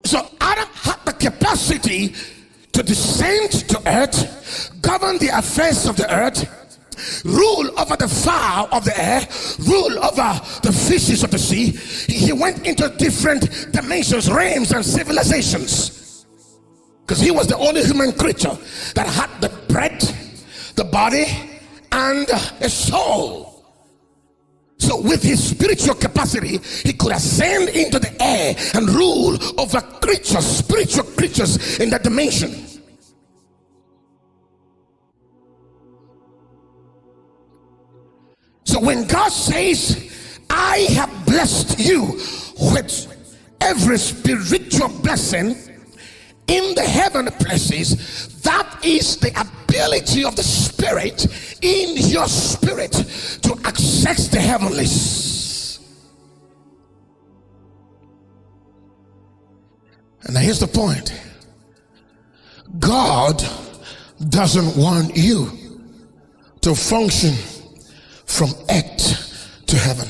So Adam had the capacity to descend to earth, govern the affairs of the earth, rule over the fowl of the air, rule over the fishes of the sea. He went into different dimensions, realms, and civilizations, because he was the only human creature that had the breath, the body, and a soul. So with his spiritual capacity, he could ascend into the air and rule over creatures, spiritual creatures in that dimension. So when God says, I have blessed you with every spiritual blessing in the heavenly places, that is the ability of the Spirit in your spirit to access the heavenlies. And now here's the point. God doesn't want you to function from earth to heaven.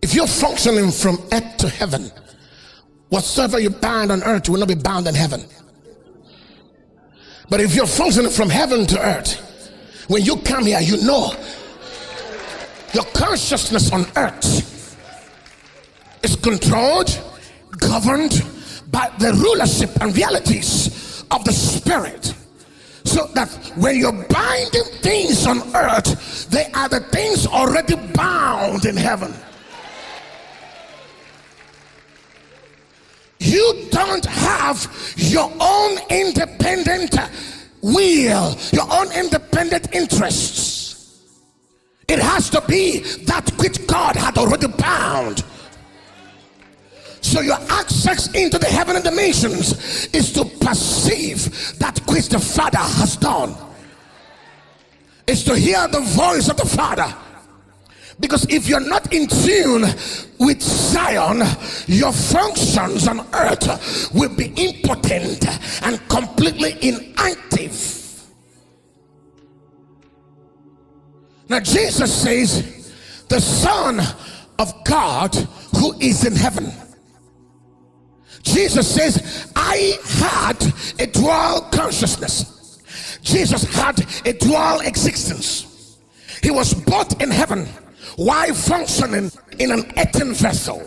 If you're functioning from earth to heaven, whatsoever you bind on earth will not be bound in heaven. But if you're functioning from heaven to earth, when you come here, you know your consciousness on earth is controlled, governed by the rulership and realities of the Spirit. So that when you're binding things on earth, they are the things already bound in heaven. You don't have your own independent will, your own independent interests. It has to be that which God had already bound. So your access into the heavenly dimensions is to perceive that which the Father has done. It's to hear the voice of the Father. Because if you're not in tune with Zion, your functions on earth will be impotent and completely inactive. Now Jesus says, the Son of God who is in heaven. Jesus says, I had a dual consciousness. Jesus had a dual existence. He was both in heaven while functioning in an earthen vessel.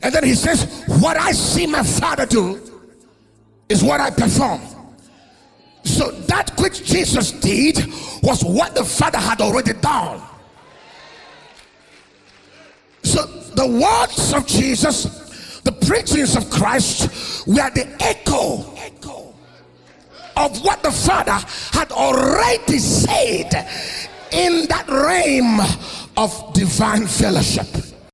And then he says, what I see my Father do is what I perform. So that which Jesus did was what the Father had already done. So the words of Jesus, the preachings of Christ, were the echo of what the Father had already said in that realm of divine fellowship.